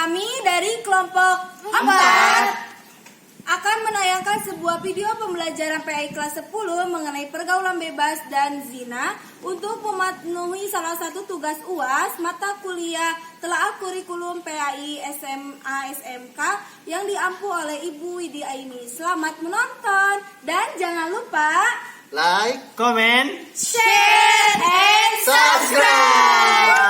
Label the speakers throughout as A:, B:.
A: Kami dari kelompok 4 akan menayangkan sebuah video pembelajaran PAI kelas 10 mengenai pergaulan bebas dan zina untuk memenuhi salah satu tugas UAS mata kuliah telaah kurikulum PAI SMA SMK yang diampu oleh Ibu Widi Aini. Selamat menonton dan jangan lupa
B: like, comment,
A: share, and subscribe.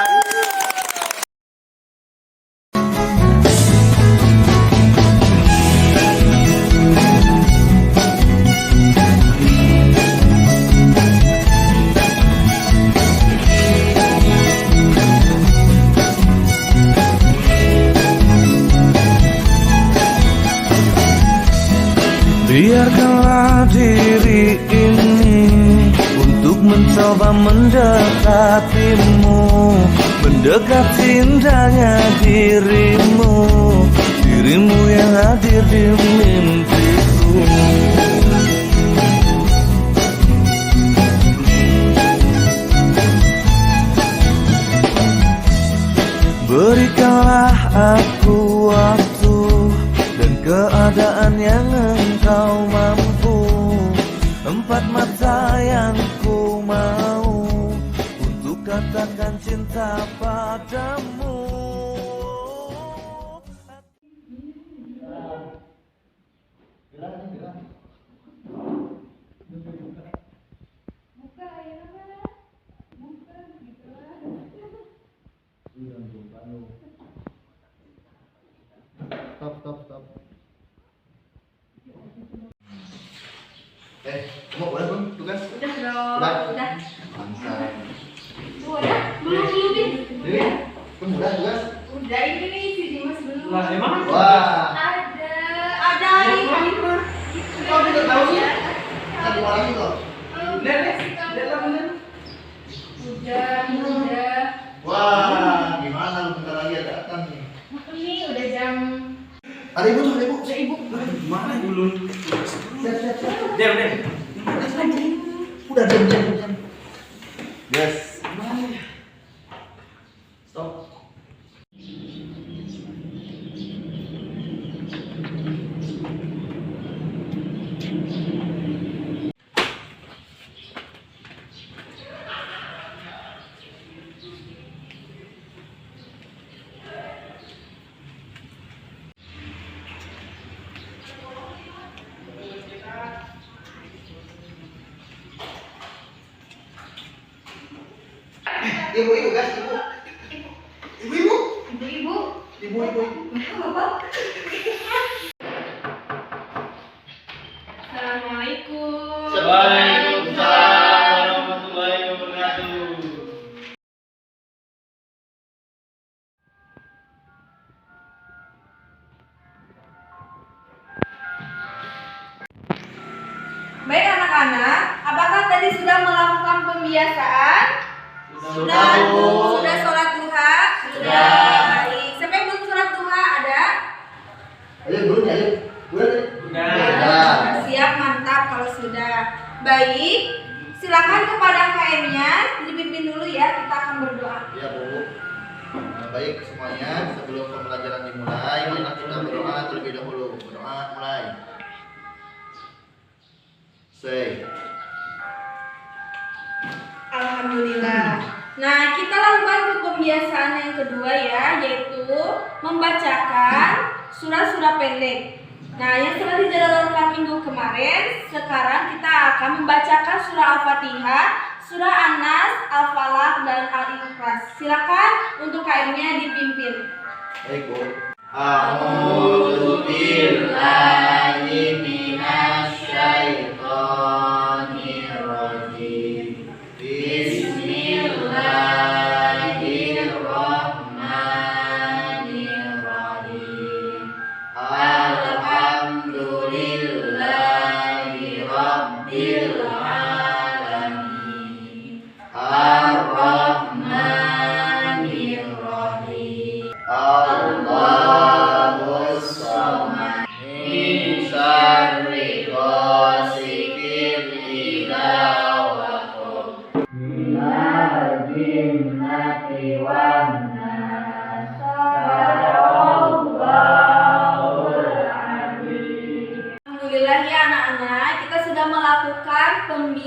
C: Biarkanlah diri ini untuk mencoba mendekatimu, mendekati indahnya dirimu, dirimu yang hadir di mimpiku. Berikanlah aku waktu dan keadaan yang engkau mampu, empat mata yang ku mau untuk katakan cinta padamu.
B: Stop. Mau udah belum tugas?
A: Udah dong. Udah.
B: Mantap.
A: Udah? Belum.
B: Dewi, kamu udah tugas?
A: Udah, ini nih si Dimas belum.
D: Lah, emang?
B: Wah.
A: Ada ini.
D: Kau tidak tahu sih?
B: Satu orang itu.
A: Udah.
B: Wah, gimana lu bentar lagi ada datang nih?
A: Ini udah jam.
B: Ada ibu tuh, ada ibu.
A: Udah ibu.
D: Mana belum?
B: Siap.
D: Diam.
B: Udah diam. Yes.
D: Stop.
B: Ibu, guys, ibu. Ibu.
A: Assalamualaikum.
D: Waalaikumsalam warahmatullahi wabarakatuh.
A: Baik anak-anak, apakah tadi sudah melakukan pembiasaan?
B: Sudah, Bu.
A: Sudah sholat duha?
B: Sudah.
A: Baik. Siapa yang belum sholat duha? Ada?
B: Ayo, belum ya? Udah.
D: Udah.
A: Siap, mantap kalau sudah. Baik, silakan kepada KM-nya dipimpin dulu ya, kita akan berdoa.
B: Ya, Bu. Baik semuanya, sebelum pembelajaran dimulai, marilah kita berdoa terlebih dahulu. Berdoa mulai. Say.
A: Alhamdulillah. Nah, kita lakukan ke kebiasaan yang kedua ya, yaitu membacakan surah-surah pendek. Nah, yang telah dijalankan minggu kemarin, sekarang kita akan membacakan surah Al-Fatihah, surah An-Nas, Al-Falaq, dan Al-Ikhlas. Silakan untuk KM-nya dipimpin.
B: Baik, Bu. A'udzu billahi minasy syaithanir rajim. Bismillahirrahmanirrahim. Alhamdulillahi rabbil alamin. Ar-Rahmanir Rahim. Allahus Samad.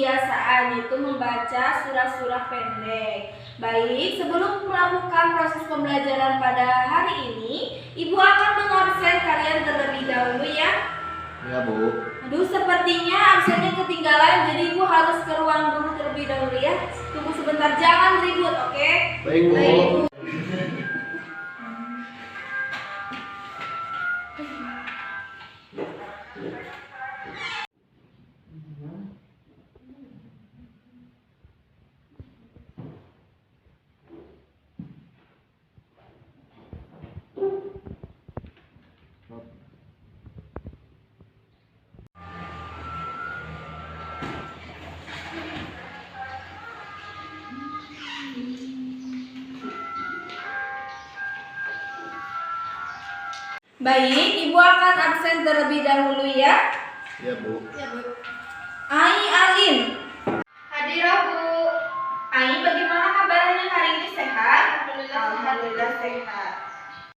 A: kebiasaan, yaitu membaca surah-surah pendek. Baik, sebelum melakukan proses pembelajaran pada hari ini, Ibu akan mengabsen kalian terlebih dahulu ya.
B: Ya, Bu.
A: Aduh, sepertinya absennya ketinggalan, jadi Ibu harus ke ruang guru terlebih dahulu ya. Tunggu sebentar, jangan ribut, oke?
B: Baik, Bu.
A: Baik, Bu. Baik, Ibu akan absen terlebih dahulu ya.
B: Ya, Bu.
A: Ya, Bu. Ai Alin.
E: Hadirah Bu.
A: Ai, bagaimana kabarnya hari ini, sehat?
E: Alhamdulillah sehat.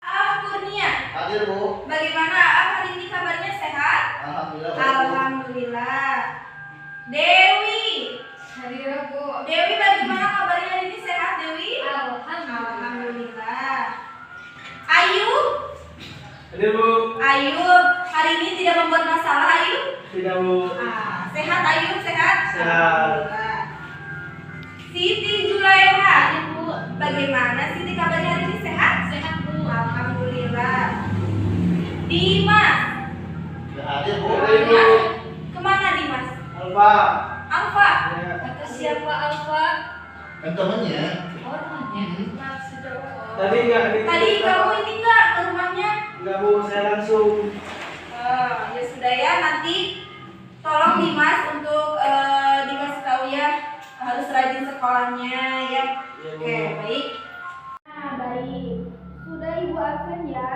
A: Aaf Kurnia.
B: Hadir, Bu.
A: Bagaimana Aaf hari ini kabarnya, sehat?
B: Alhamdulillah, Bu.
A: Alhamdulillah. Dewi.
E: Hadirah Bu.
A: Dewi, bagaimana kabarnya hari ini, sehat Dewi?
E: Alhamdulillah.
A: Ayu.
D: Hadir Bu.
A: Ayub, hari ini tidak membuat masalah Ayub?
D: Tidak Bu.
A: Sehat Ayub, sehat?
D: Sehat.
A: Alhamdulillah. Siti Julaiha.
E: Bu.
A: Bagaimana Siti kabarnya hari ini, sehat?
E: Sehat Bu.
A: Alhamdulillah. Dimas.
B: Ya, hadir, Bu.
D: Hadir, Bu.
A: Kemana Dimas?
D: Alfa.
A: Alfa.
D: Ya.
E: Kata siapa Alfa?
B: Kan temannya.
E: Oh namanya. Maksudnya
D: Tadi enggak
A: Tadi kamu ini enggak ke rumahnya?
D: Enggak Bu, saya langsung.
A: Ya sudah ya, nanti tolong Dimas untuk dikasih tahu ya, harus rajin sekolahnya ya.
D: Iya, Bu.
A: Oke, baik. Nah, baik. Sudah Ibu absen ya.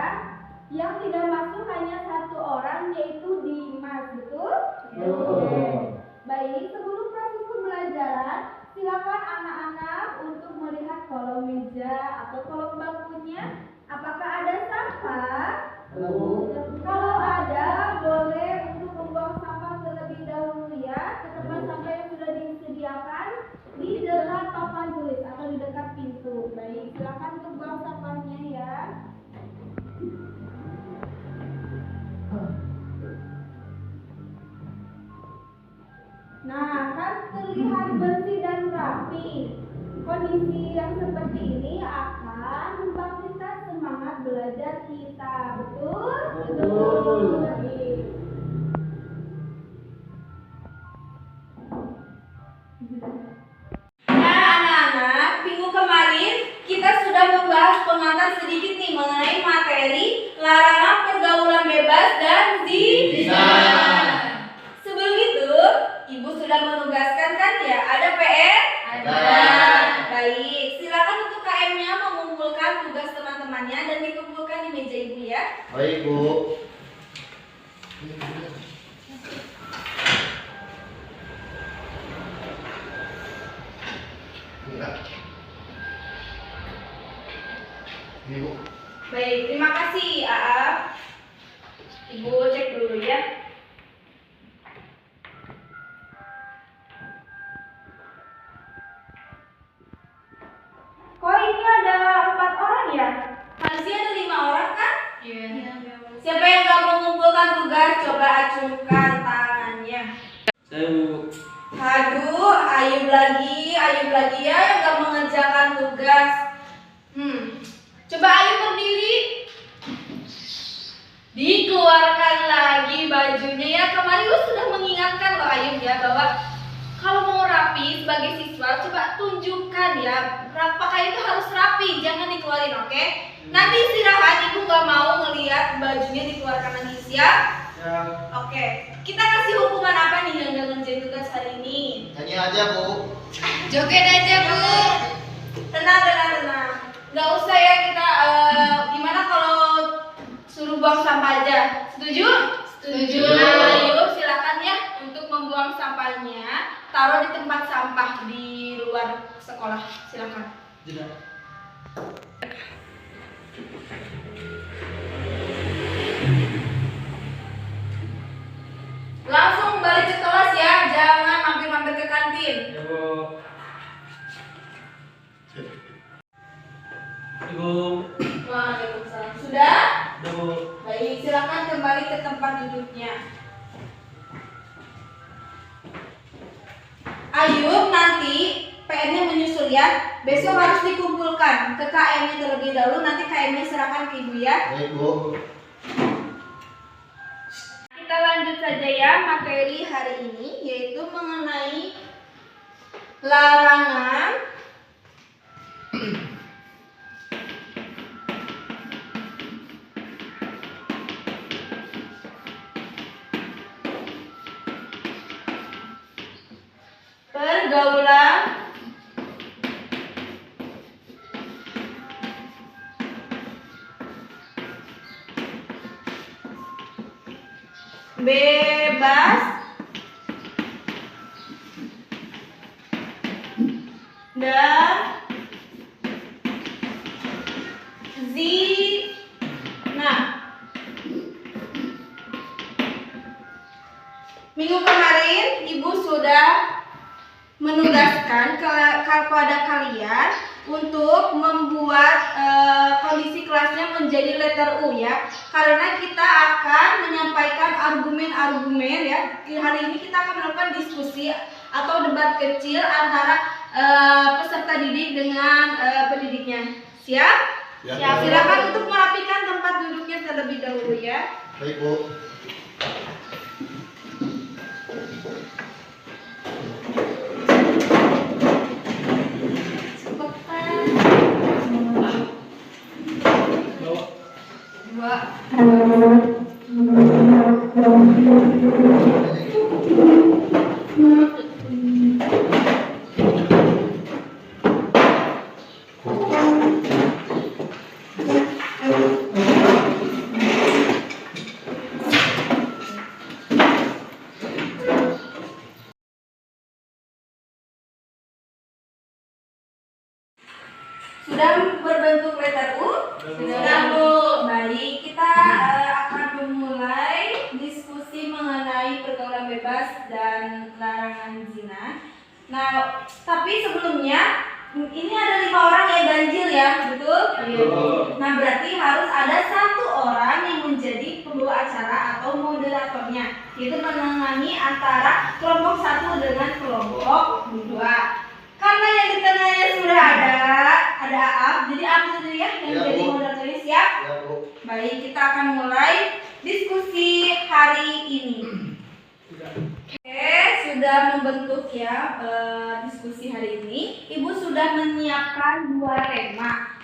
A: Yang tidak masuk hanya satu orang, yaitu Dimas, betul?
D: Betul.
A: Baik, sebelum proses pembelajaran, silakan anak-anak untuk melihat kolom meja atau kolom bangkunya. Apakah ada sampah?
B: Bu.
A: Kalau ada, boleh untuk membuang sampah terlebih dahulu ya ke tempat sampah yang sudah disediakan di dekat papan tulis atau di dekat pintu. Baik, silakan untuk buang sampahnya ya. Nah, kan terlihat bersih dan rapi. Kondisi yang seperti ini akan membangkitkan semangat belajar kita, betul?
D: Betul.
A: Baik. Nah, anak-anak, minggu kemarin kita sudah membahas pengantar sedikit nih mengenai materi larangan pergaulan bebas dan zina. Sebelum itu, Ibu sudah menugaskan kan ya, ada PR?
E: Ada.
A: Baik, silakan untuk KM-nya mengumpulkan tugas teman-temannya dan dikumpulkan di meja Ibu ya.
B: Baik, Bu. Ya. Ini, Bu.
A: Baik, terima kasih Aaf. Ibu cek dulu ya. Kok ini ada 4 orang ya? Harusnya ada 5 orang kan?
E: Iya.
A: Siapa yang gak mengumpulkan tugas, coba acungkan tangannya.
D: Saya Bu.
A: Aduh, Ayub lagi ya yang gak mengerjakan tugas. Coba Ayub berdiri. Dikeluarkan lagi bajunya ya. Kemarin gue sudah mengingatkan loh Ayub ya bahwa kalau mau rapi sebagai siswa, coba tunjukkan ya, pakaian itu harus rapi, jangan dikeluarin, oke? Nanti istirahat, Ibu gak mau ngelihat bajunya dikeluarkan lagi, siap?
D: Ya.
A: Oke, kita kasih hukuman apa nih yang gak ngerjain tugas hari ini?
B: Nyanyi aja, Bu.
E: Joget aja Bu.
A: Tenang. Gak usah ya kita, gimana kalau suruh buang sampah aja? Setuju?
E: Setuju.
A: Nah, yuk silakan ya untuk membuang sampahnya, taruh di tempat sampah di luar sekolah. Silakan. Langsung balik ke kelas ya, jangan mampir-mampir ke kantin.
D: Bu.
A: Baik, silakan kembali ke tempat duduknya. Ayub, nanti PR-nya menyusul ya. Besok harus dikumpulkan ke KM-nya terlebih dahulu. Nanti KM-nya serahkan ke Ibu ya.
B: Baik, Bu.
A: Kita lanjut saja ya materi hari ini, yaitu mengenai larangan pergaulan bebas dan zina. Minggu kemarin Ibu sudah menugaskan kepada kalian untuk membuat kondisi kelasnya menjadi letter U ya, karena kita akan menyampaikan argumen-argumen ya. Hari ini kita akan melakukan diskusi atau debat kecil antara peserta didik dengan pendidiknya. Siap?
B: Siap.
A: Silakan untuk merapikan tempat duduknya terlebih dahulu ya.
B: Baik, Bu.
A: Sudah berbentuk letter U? Sudah, Bu. Baik, kita akan memulai diskusi mengenai pergaulan bebas dan larangan zina. Nah, tapi sebelumnya ini ada 5 orang yang ganjil ya, betul? Iya. Nah, berarti harus ada 1 orang yang menjadi pembawa acara atau moderatornya, yaitu menangani antara kelompok 1 dengan kelompok 2. Karena yang di tengahnya sudah ada Aap, jadi Aap sendiri ya yang
B: Ya,
A: jadi
B: Bu.
A: moderatornya, siap?
B: Ya, Bu.
A: Baik, kita akan mulai diskusi hari ini. Oke, sudah membentuk ya diskusi hari ini. Ibu sudah menyiapkan 2 tema.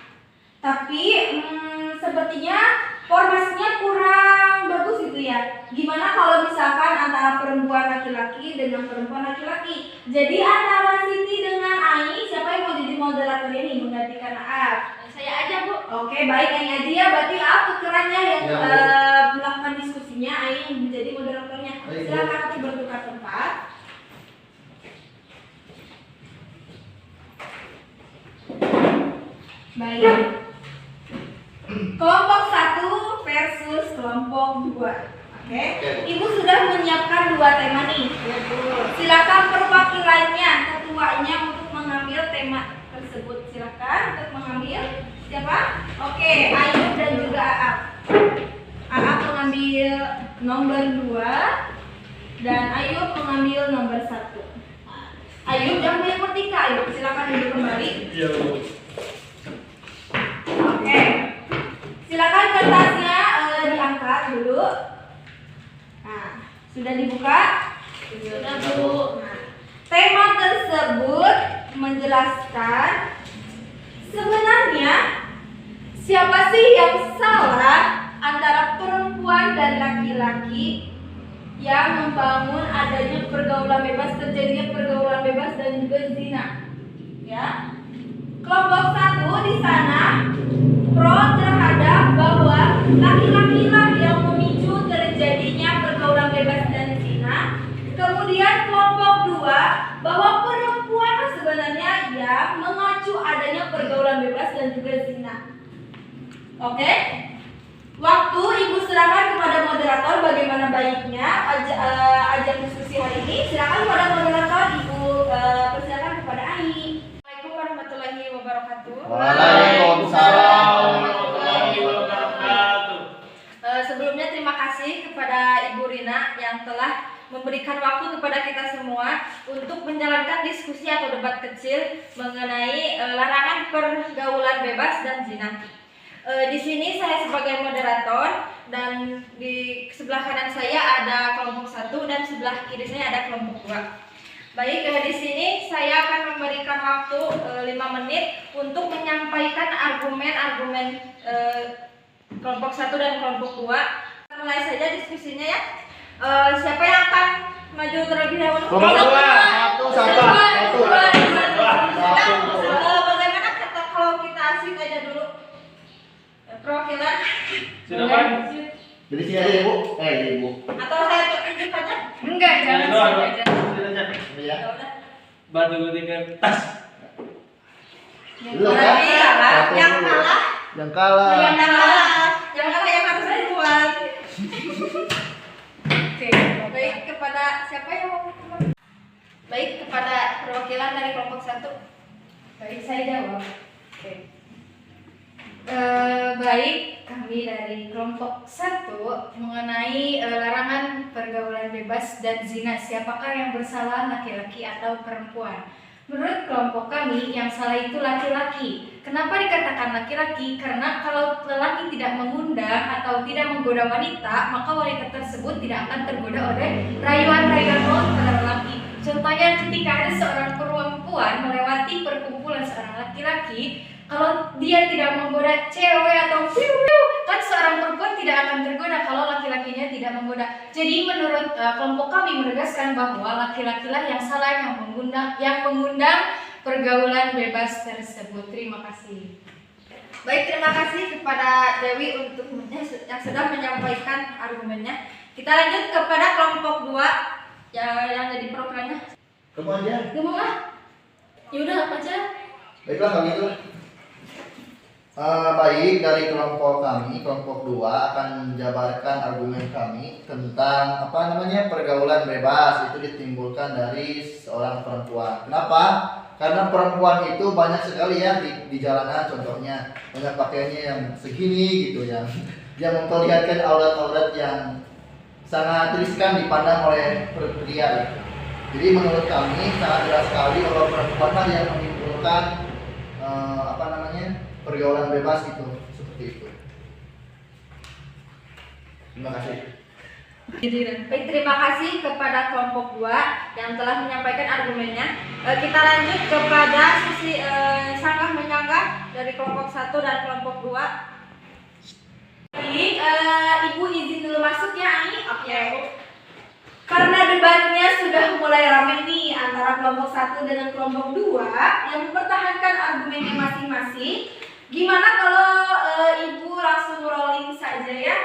A: Tapi sepertinya formasinya kurang bagus gitu ya. Gimana kalau misalkan antara perempuan laki-laki dengan perempuan laki-laki? Jadi antara Siti dengan Ai, siapa yang mau jadi moderatornya nih menggantikan Aap? Saya aja, Bu. Oke, baik, Ai aja ya. Berarti Aap tukerannya yang
B: Ya, Bu.
A: melakukan diskusinya, Ai yang menjadi moderatornya.
B: Baik, Bu.
A: Silakan untuk bertukar tempat. Baik. Kelompok 1 versus kelompok 2. Oke. Ibu sudah menyiapkan 2 tema nih. Silakan perwakilannya, ketuanya untuk mengambil tema tersebut. Silakan untuk mengambil. Siapa? Oke, Ayub dan juga Aap. Aap mengambil nomor 2 dan Ayub mengambil nomor 1. Ayub jangan banyak bertikai, Ayub. Silakan duduk kembali.
D: Iya, Bu.
A: Oke, silakan kertasnya diangkat dulu. Nah, sudah dibuka? Sudah, Bu. Nah, tema tersebut menjelaskan sebenarnya siapa sih yang salah antara perempuan dan laki-laki yang membangun adanya pergaulan bebas, terjadinya pergaulan bebas dan juga zina. Ya. Kelompok 1 di sana pro terhadap bahwa laki-laki lah yang memicu terjadinya pergaulan bebas dan zina. Kemudian kelompok 2 bahwa perempuan sebenarnya yang mengacu adanya pergaulan bebas dan juga zina. Oke? Waktu Ibu serahkan kepada moderator bagaimana baiknya ajang diskusi hari ini. Silakan kepada moderator, Ibu persilakan kepada Ai. Assalamualaikum warahmatullahi wabarakatuh.
B: Waalaikumsalam.
D: Warahmatullahi wabarakatuh.
A: kasih kepada Ibu Rina yang telah memberikan waktu kepada kita semua untuk menjalankan diskusi atau debat kecil mengenai larangan pergaulan bebas dan zina. Di sini saya sebagai moderator dan di sebelah kanan saya ada kelompok 1 dan sebelah kiri saya ada kelompok 2. Baik, di sini saya akan memberikan waktu 5 menit untuk menyampaikan argumen-argumen kelompok 1 dan kelompok 2. Kita mulai saja diskusinya ya. Siapa yang akan maju terlebih dahulu?
B: Satu.
A: Bagaimana kalau kita asik aja dulu? Perwakilan.
D: Silakan.
B: Jadi sini aja Ibu. Ibu.
A: Atau saya tunjuk aja?
E: Enggak, jangan
D: Doa,
E: sini
D: doa.
E: aja.
D: Silakan.
B: Ya.
A: Ya udah.
D: Batu gunting tas.
B: Dulu kan?
A: Berarti kalah.
B: Satu
A: Yang
B: dulu.
A: kalah.
B: Yang kalah.
A: Yang kalah. Yang kalah yang harus saya buat. Oke. Baik, kepada siapa yang mau? Baik, kepada perwakilan dari kelompok 1. Baik, saya jawab. Oke. Baik, kami dari kelompok 1 mengenai larangan pergaulan bebas dan zina. Siapakah yang bersalah, laki-laki atau perempuan? Menurut kelompok kami, yang salah itu laki-laki. Kenapa dikatakan laki-laki? Karena kalau lelaki tidak mengundang atau tidak menggoda wanita, maka wanita tersebut tidak akan tergoda oleh rayuan-rayuan maut pada lelaki. Contohnya ketika ada seorang perempuan melewati perkumpulan seorang laki-laki, kalau dia tidak menggoda cewek atau kan seorang perempuan tidak akan tergoda kalau laki-lakinya tidak menggoda. Jadi menurut kelompok kami menegaskan bahwa laki-lakilah yang salah yang mengundang pergaulan bebas tersebut. Terima kasih. Baik, terima kasih kepada Dewi untuk yang sudah menyampaikan argumennya. Kita lanjut kepada kelompok 2 yang jadi programnya.
B: Kamu aja.
A: Kamu ah? Yaudah apa aja?
B: Baiklah kalau gitu. Baik, dari kelompok kami, kelompok 2 akan menjabarkan argumen kami tentang pergaulan bebas itu ditimbulkan dari seorang perempuan. Kenapa? Karena perempuan itu banyak sekali ya di jalanan, contohnya banyak pakaiannya yang segini gitu yang memperlihatkan aurat-aurat yang sangat riskan dipandang oleh pria. Gitu. Jadi menurut kami sangat jelas sekali bahwa perempuanlah yang menimbulkan pergaulan bebas itu seperti itu. Terima kasih.
A: Baik, terima kasih kepada kelompok 2 yang telah menyampaikan argumennya. Kita lanjut kepada sisi sanggah menyanggah dari kelompok 1 dan kelompok 2. Baik, Ibu izin dulu masuk ya, Ani. Oke. Karena debatnya sudah mulai ramai nih antara kelompok 1 dengan kelompok 2 yang mempertahankan argumennya masing-masing. Gimana kalau Ibu langsung rolling saja ya,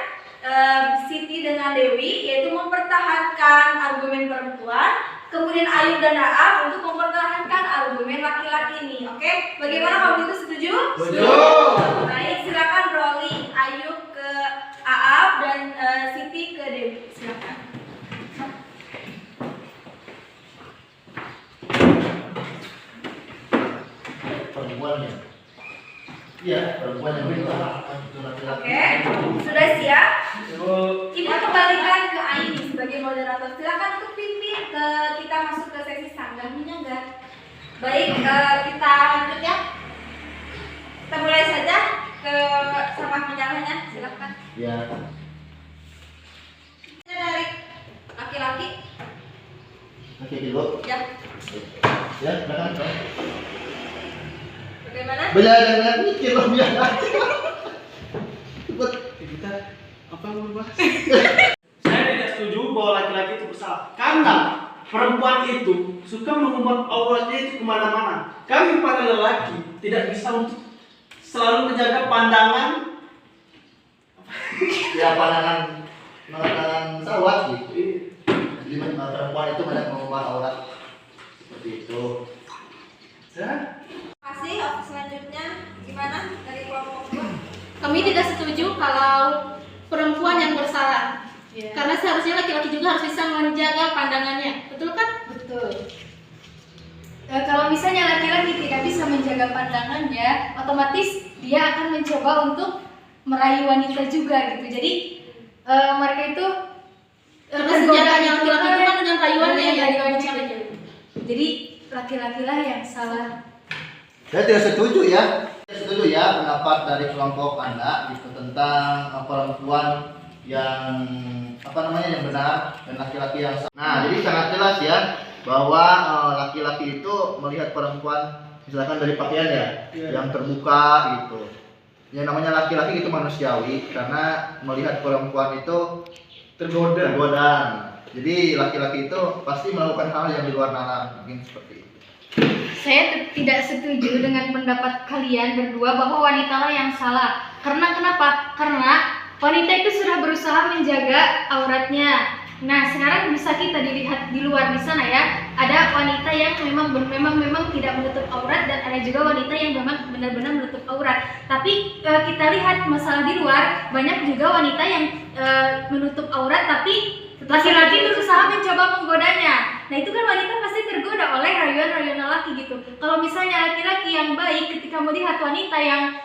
A: Siti dengan Dewi, yaitu mempertahankan argumen perempuan, kemudian Ayu dan Aap untuk mempertahankan argumen laki-laki nih, oke? Bagaimana kalau itu setuju?
B: Setuju.
A: Baik, silakan rolling. Ayu ke Aap dan Siti ke Dewi, silakan.
B: Perempuan ya. Iya, perempuan yang benar.
A: Oke, sudah siap? Ibu kembalikan ke Ayu sebagai moderator. Silakan untuk pimpin kita masuk ke sesi sanggah menyanggah. Baik, kita lanjut ya. Kita mulai saja ke sanggah menyanggahnya. Silakan.
B: Ya.
A: Dari laki-laki.
B: Oke dulu.
A: Ya.
B: Ya, silakan.
A: Bagaimana?
B: Jangan mikir loh biar. Cepet.
D: Kita apa yang mau bahas? Saya tidak setuju bahwa laki-laki itu bersalah karena perempuan itu suka mengumbar auratnya itu kemana-mana. Kami para lelaki tidak bisa untuk selalu menjaga pandangan.
B: Ya pandangan sawat gitu. Jadi perempuan itu banyak mengumbar aurat seperti itu.
D: Ya.
A: Terima kasih. Selanjutnya gimana dari kelompok 2?
F: Kami tidak setuju kalau perempuan yang bersalah. Karena seharusnya laki-laki juga harus bisa menjaga pandangannya. Betul kan?
E: Betul. Kalau misalnya laki-laki tidak bisa menjaga pandangannya, otomatis dia akan mencoba untuk merayu wanita juga gitu. Jadi mereka itu
F: Karena
E: tergoda
F: senjatanya
E: gitu
F: laki-laki itu kan dengan rayuannya
E: dengan
F: ya.
E: rayuannya. Jadi laki-laki lah yang salah.
B: Saya tidak setuju ya. Saya setuju ya pendapat dari kelompok Anda gitu tentang perempuan yang apa namanya yang benar dan laki-laki yang salah. Nah, jadi sangat jelas ya bahwa laki-laki itu melihat perempuan misalkan dari pakaian ya yang terbuka gitu. Yang namanya laki-laki itu manusiawi karena melihat perempuan itu tergoda. Jadi laki-laki itu pasti melakukan hal yang di luar nalar, mungkin seperti itu.
E: Saya tidak setuju dengan pendapat kalian berdua bahwa wanita lah yang salah. Karena kenapa? Karena wanita itu sudah berusaha menjaga auratnya. Nah, sekarang bisa kita dilihat di luar di sana ya. Ada wanita yang memang tidak menutup aurat dan ada juga wanita yang memang benar-benar menutup aurat. Tapi kita lihat masalah di luar, banyak juga wanita yang menutup aurat tapi laki-laki berusaha mencoba menggodanya. Nah, itu kan wanita pasti tergoda oleh rayuan-rayuan laki gitu. Kalau misalnya laki-laki yang baik ketika melihat wanita yang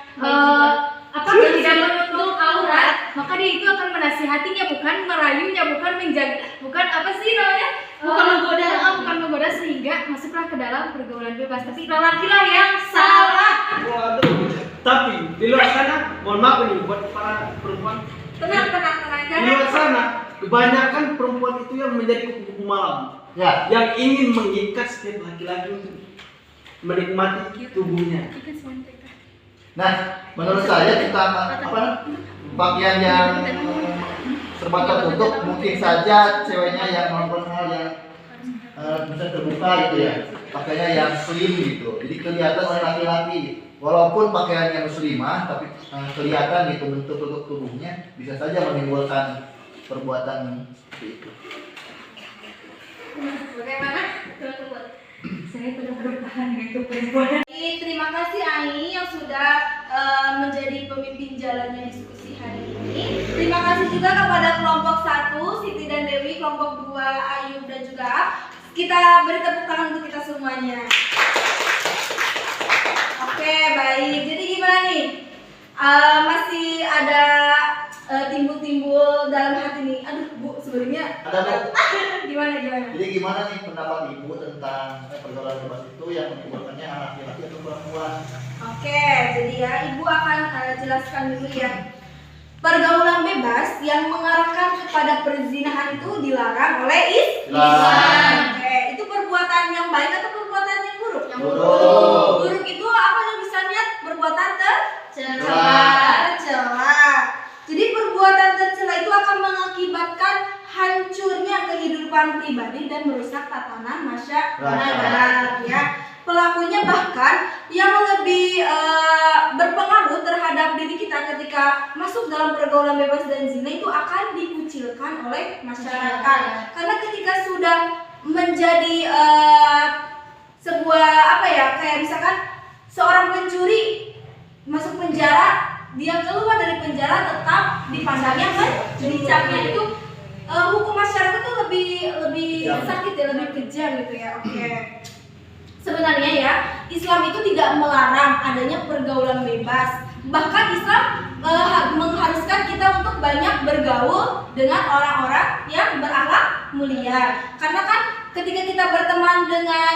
E: tidak menutup aurat, maka dia itu akan menasihatinya, bukan merayunya, bukan menjaga, bukan apa sih namanya?
F: Bukan menggoda.
E: Bukan menggoda sehingga masuklah ke dalam pergaulan bebas. Tapi laki-laki yang salah.
D: Waduh. Tapi di luar sana, mohon maaf nih buat para perempuan.
A: Tenang.
D: Di luar sana, kebanyakan perempuan itu yang menjadi kupu-kupu malam.
B: Ya,
D: Yang ingin mengikat setiap laki-laki untuk menikmati tubuhnya.
B: nah menurut saya kita pakaian yang serba tertutup mungkin saja ceweknya yang melakukan hal yang bisa terbuka gitu ya, pakaiannya yang slim gitu, jadi kelihatan oleh laki-laki walaupun pakaiannya muslimah tapi kelihatan gitu bentuk tubuhnya, bisa saja menimbulkan perbuatan seperti itu.
A: Bagaimana?
E: Saya tidak bertahan dengan perempuan.
A: Terima kasih Ai yang sudah menjadi pemimpin jalannya diskusi hari ini. Terima kasih juga kepada kelompok 1 Siti dan Dewi, kelompok 2 Ayub dan juga A. Kita beri tepuk tangan untuk kita semuanya. Oke, baik. Jadi gimana nih? Masih ada timbul-timbul dalam hati nih. Aduh, Bu, sebenarnya
B: Ada
A: gimana?
B: Jadi gimana nih pendapat ibu tentang pergaulan bebas itu yang menimbulkannya anak laki-laki atau perempuan?
A: Oke, jadi ya Ibu akan jelaskan dulu ya. Pergaulan bebas yang mengarahkan kepada perzinahan itu dilarang oleh Islam. Oke, itu perbuatan yang baik atau perbuatan yang buruk?
B: Yang buruk.
A: Buruk itu apa yang bisa lihat? Perbuatan
B: Tercela.
A: tercela. Jadi perbuatan tercela itu akan mengakibatkan hancurnya kehidupan pribadi dan merusak tatanan masyarakat ya. Pelakunya bahkan yang lebih berpengaruh terhadap diri kita ketika masuk dalam pergaulan bebas dan zina itu akan dikucilkan oleh masyarakat. Karena ketika sudah menjadi sebuah kayak misalkan seorang pencuri masuk penjara, dia keluar dari penjara tetap dipandangnya menjadinya itu hukum masyarakat itu lebih sakit ya, lebih kejam gitu ya. Oke. Sebenarnya ya, Islam itu tidak melarang adanya pergaulan bebas. Bahkan Islam mengharuskan kita untuk banyak bergaul dengan orang-orang yang berakhlak mulia. Karena kan ketika kita berteman dengan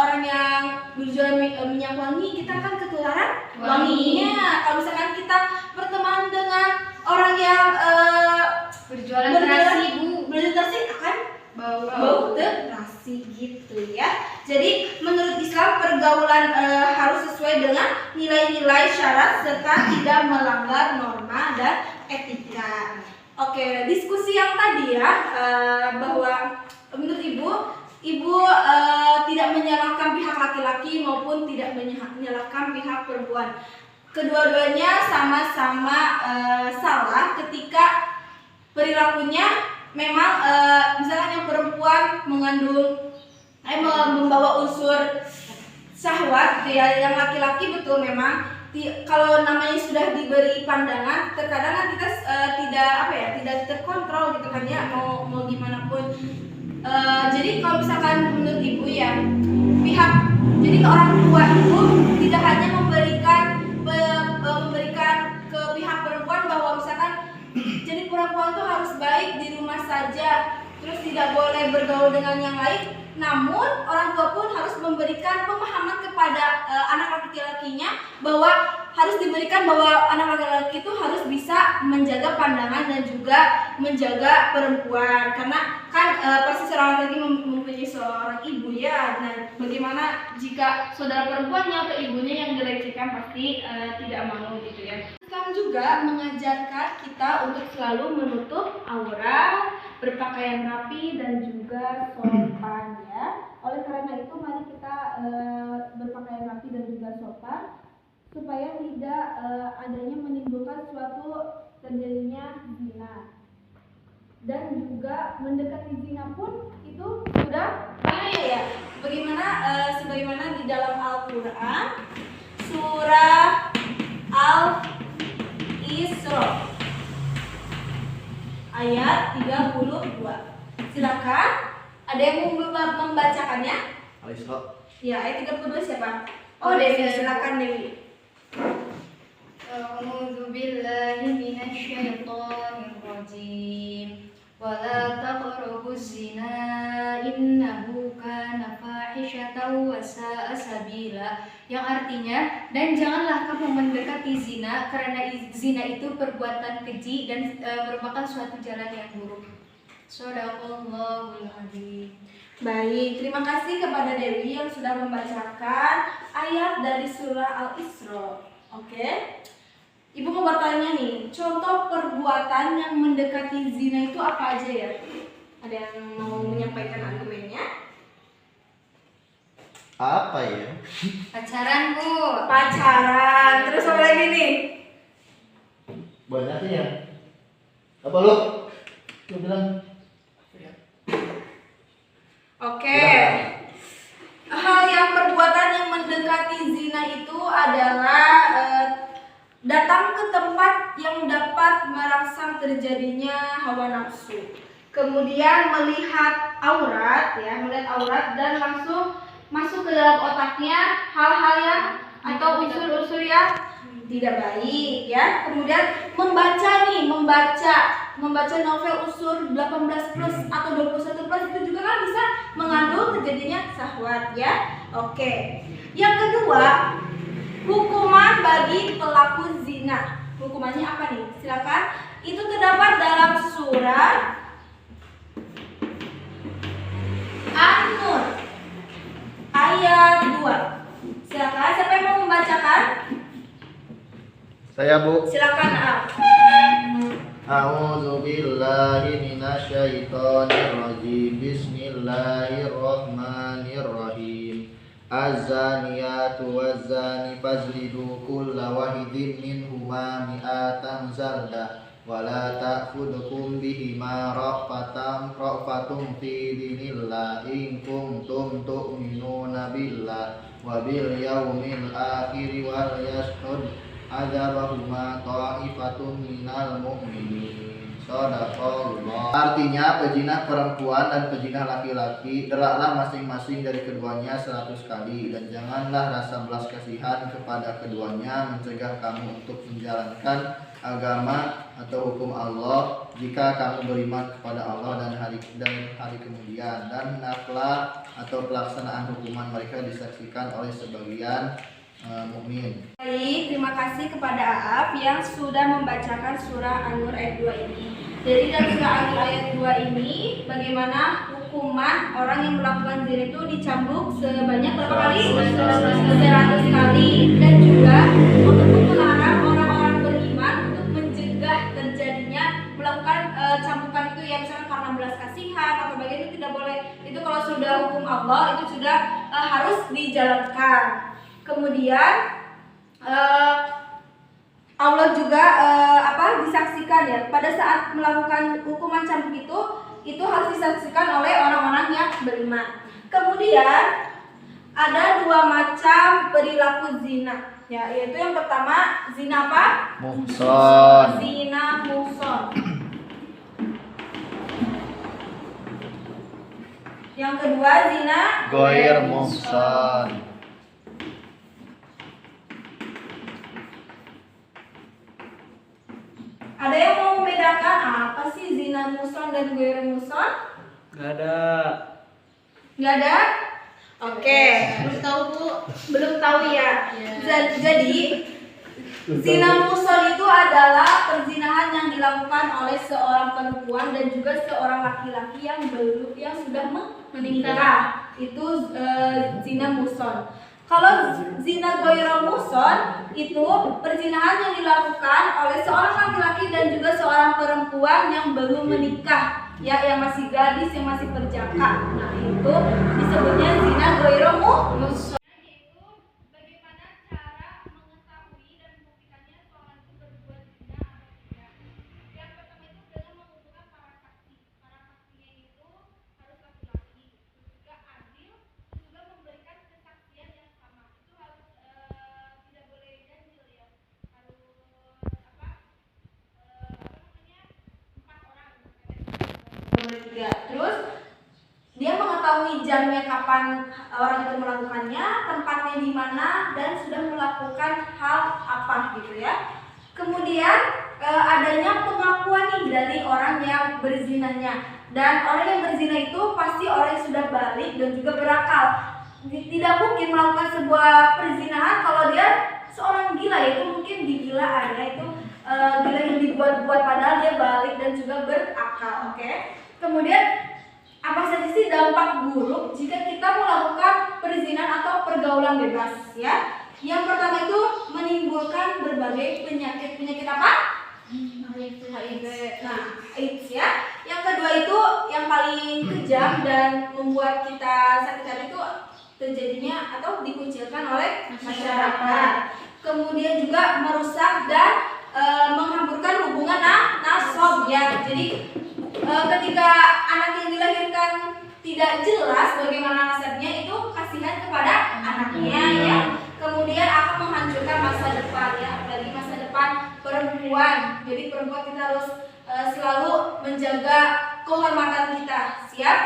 A: orang yang berjualan minyak wangi, kita akan ketularan wanginya. Kalau misalkan kita berteman dengan orang yang
E: Berjualan terasi, Bu.
A: berjualan terasi akan bau terasi gitu ya. Jadi menurut Islam pergaulan harus sesuai dengan nilai-nilai syarat serta tidak melanggar norma dan etika. Oke, diskusi yang tadi ya bahwa menurut Ibu tidak menyalahkan pihak laki-laki maupun tidak menyalahkan pihak perempuan. Kedua-duanya sama-sama salah ketika perilakunya memang misalkan yang perempuan mengandung membawa unsur syahwat gitu ya, yang laki-laki betul memang kalau namanya sudah diberi pandangan terkadang kan kita tidak terkontrol gitu kan ya, mau gimana pun. Jadi kalau misalkan menurut Ibu ya jadi orang tua itu tidak hanya memberikan ke pihak perempuan bahwa misalkan jadi saja, terus tidak boleh bergaul dengan yang lain. Namun orang tua pun harus memberikan pemahaman kepada anak laki-lakinya bahwa harus diberikan bahwa anak laki-laki itu harus bisa menjaga pandangan dan juga menjaga perempuan, karena kan pasti seorang laki-laki mempunyai seorang ibu ya. Nah, bagaimana jika saudara perempuannya atau ibunya yang dilecehkan, pasti tidak mau gitu ya. Islam juga mengajarkan kita untuk selalu menutup aurat, berpakaian rapi dan juga sopan ya. Oleh karena itu mari kita berpakaian rapi dan juga sopan supaya tidak adanya menimbulkan suatu terjadinya zina. Dan juga mendekati zina pun itu sudah bahaya ya. Sebagaimana di dalam Al-Qur'an surah Al-Isra ayat 32. Silakan, ada yang mau membacakannya?
B: Al-Isra.
A: Ya, ayat 32 siapa? Oh, Dewi, silakan Dewi.
E: A'udzu billahi minasyaitonir rajim. Wala taqrabuz zina innahu kana fahishatan wa sa'a sabila. Yang artinya, dan janganlah kamu mendekati zina karena zina itu perbuatan keji dan merupakan suatu jalan yang buruk. Shadaqallahul adzim.
A: Baik, terima kasih kepada Dewi yang sudah membacakan ayat dari surah Al-Isra. Oke. Ibu mau bertanya nih, contoh perbuatan yang mendekati zina itu apa aja ya? Ada yang mau menyampaikan argumennya?
B: Apa ya?
E: Pacaran, Bu.
A: Pacaran, terus apa lagi nih?
B: Banyak ya. Apa lu? Lu bilang.
A: Oke. Hal yang perbuatan yang mendekati zina itu adalah datang ke tempat yang dapat merangsang terjadinya hawa nafsu. Kemudian melihat aurat dan langsung masuk ke dalam otaknya hal-hal yang atau unsur-unsur yang tidak baik ya. Kemudian membaca novel unsur 18 plus atau 21 plus itu juga kan bisa mengandung terjadinya syahwat ya. Oke. Yang kedua, hukuman bagi pelaku zina. Hukumannya apa nih? Silakan. Itu terdapat dalam surat An-Nur ayat 2. Silakan, siapa yang mau membacakan?
B: Saya, Bu.
A: Silakan,
B: A'udzu billahi minasyaitonir rajim. Bismillahirrahmanirrahim. Az-zaniyatu waz-zani fajlidu kulla wahidin minhuma mi'atan zaldah wa la ta'khudhukum bihima ra'fatun fi dinillah in kuntum tu'minuna billah wa bil yaumil akhir wal yashhad adzabahuma ta'ifatun minal mu'minin. Shadaqallah. Artinya pezina perempuan dan pezina laki-laki deraklah masing-masing dari keduanya 100 kali, dan janganlah rasa belas kasihan kepada keduanya mencegah kamu untuk menjalankan agama atau hukum Allah jika kamu beriman kepada Allah dan hari kemudian, dan hendaklah atau pelaksanaan hukuman mereka disaksikan oleh sebagian mukmin.
A: Baik, terima kasih kepada Aaf yang sudah membacakan surah An-Nur ayat 2 ini. Jadi dalam surah An-Nur ayat 2 ini bagaimana hukuman orang yang melakukan zina itu dicambuk sebanyak berapa kali? 100 kali. Dan juga untuk melarang orang-orang beriman untuk mencegah terjadinya melakukan cambukan itu ya, misalnya karena belas kasihan atau bagian itu tidak boleh. Itu kalau sudah hukum Allah itu sudah harus dijalankan. Kemudian Allah juga disaksikan ya pada saat melakukan hukuman cambuk itu harus disaksikan oleh orang-orang yang beriman. Kemudian ada 2 macam perilaku zina ya, yaitu yang pertama zina apa?
B: Muhson.
A: Zina muhson. Yang kedua zina
B: Ghair muhson.
A: Ada yang mau membedakan kan apa sih zina muson dan ghairu muson?
D: Gak ada.
A: Nggak ada? Oke.
F: Belum tahu Bu.
A: Belum tahu ya.
F: Ya.
A: Jadi zina muson itu adalah perzinahan yang dilakukan oleh seorang perempuan dan juga seorang laki-laki yang sudah menikah. Itu zina muson. Kalau zina ghairu muson itu perzinahan yang dilakukan oleh seorang laki-laki dan juga seorang perempuan yang belum menikah, ya, yang masih gadis, yang masih perjaka. Nah, itu disebutnya zina ghairu muson.
E: Yaitu bagaimana cara mengetahui dan membuktikannya seorang itu berbuat zina atau tidak. Yang pertama itu dengan mengumpulkan para saksi. Para saksinya itu harus laki-laki, terus juga adil, terus juga memberikan kesaksian yang sama. Itu harus tidak boleh ganjil ya. Harus empat orang.
A: Ya, terus dia mengetahui jamnya kapan orang itu melakukannya, tempatnya di mana, dan sudah melakukan hal apa gitu ya. Kemudian adanya pengakuan nih dari orang yang berzinanya, dan orang yang berzina itu pasti orang yang sudah balik dan juga berakal. Tidak mungkin melakukan sebuah perzinahan kalau dia seorang gila, yaitu mungkin digilaan ya, itu gila yang dibuat-buat padahal dia balik dan juga berakal. Oke. Kemudian apa saja sih dampak buruk jika kita melakukan perzinahan atau pergaulan bebas ya? Yang pertama itu menimbulkan berbagai penyakit apa? HIV. Nah, AIDS ya. Yang kedua itu yang paling kejam dan membuat kita sakit hati itu terjadinya atau dikucilkan oleh masyarakat. Kemudian juga merusak dan menghamburkan hubungan nasab ya. Jadi ketika anak yang dilahirkan tidak jelas bagaimana nasabnya, itu kasihan kepada anaknya ya. Kemudian akan menghancurkan masa depan ya, apalagi masa depan perempuan. Jadi perempuan kita harus selalu menjaga kehormatan kita. Siap?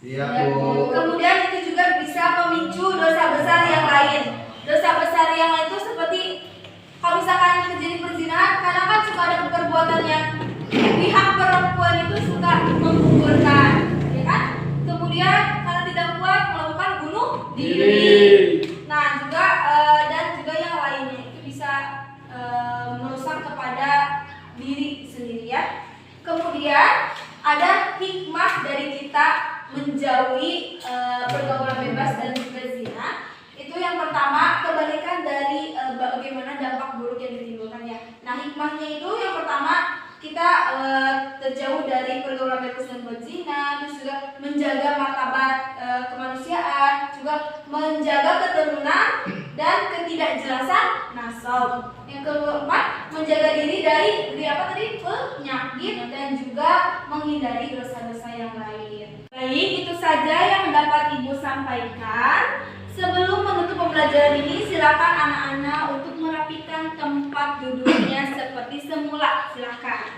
B: Iya, Bu.
A: Kemudian itu juga bisa memicu dosa besar yang lain. Dosa besar yang lain itu seperti kalau misalkan terjadi perzinahan, karena kan suka ada perbuatan yang pihak perempuan itu suka menggugurkan, ya kan? Kemudian karena tidak kuat melakukan bunuh diri. Nah, juga dan juga yang lainnya itu bisa merusak kepada diri sendiri ya. Kemudian ada hikmah dari kita menjauhi pergaulan bebas dan juga zina. Itu yang pertama, kebalikan dari bagaimana dampak buruk yang ditimbulkannya. Nah, hikmahnya itu yang pertama, kita terjauh dari pergaulan bebas dan berzina, terus juga menjaga martabat kemanusiaan, juga menjaga keturunan dan ketidakjelasan nasab. Yang keempat, menjaga diri dari apa tadi? Penyakit dan juga menghindari dosa-dosa yang lain. Baik, itu saja yang dapat Ibu sampaikan. Sebelum menutup pembelajaran ini, silakan anak-anak untuk merapikan tempat duduknya seperti semula. Silakan.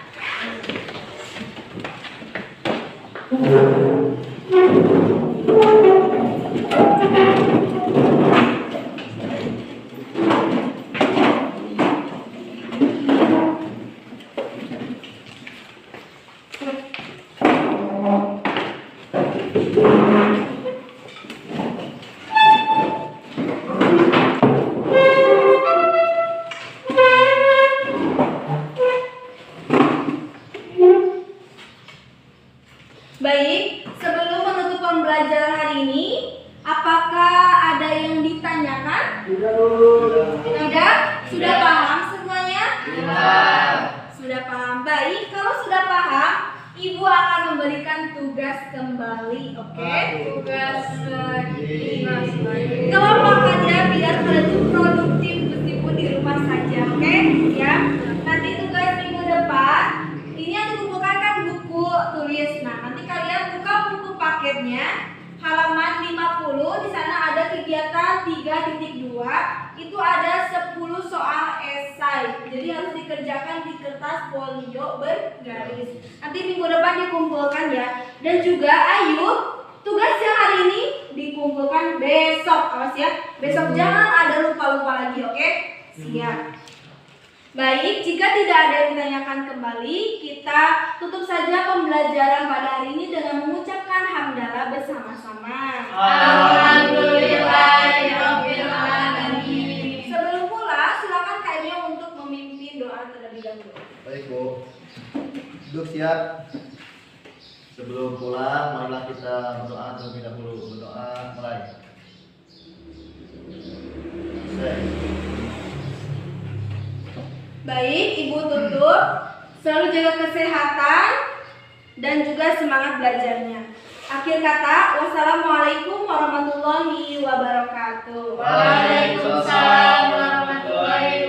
A: Baik, sebelum menutup pembelajaran hari ini, apakah ada yang ditanyakan? Tidak? Sudah paham semuanya? Sudah paham. Baik, kalau sudah paham, Ibu akan memberikan tugas kembali, oke? Tugas kelompoknya biar kalian itu produktif meskipun di rumah saja, oke? Ya. Nanti tugas minggu depan ini yang dikumpulkan kan buku tulis. Nah, nanti kalian buka buku paketnya halaman 50, di sana ada kegiatan 3.2. Itu ada 10 soal esai. Jadi harus dikerjakan di kertas folio bergaris. Nanti minggu depan dikumpulkan ya. Dan juga ayo tugas yang hari ini dikumpulkan besok. Awas ya. Besok jangan ada lupa-lupa lagi, oke? Siap. Baik, jika tidak ada yang ditanyakan kembali, kita tutup saja pembelajaran pada hari ini dengan mengucapkan hamdalah bersama-sama.
E: Alhamdulillahirobbilalamin.
A: Sebelum pula, silakan Kak Emil untuk memimpin doa terlebih dahulu.
B: Baik Bu, duduk siap. Sebelum pulang, marilah kita berdoa terlebih dahulu. Berdoa mulai. Selesai.
A: Baik, Ibu tutup. Selalu jaga kesehatan dan juga semangat belajarnya. Akhir kata, wassalamualaikum warahmatullahi wabarakatuh.
E: Waalaikumsalam warahmatullahi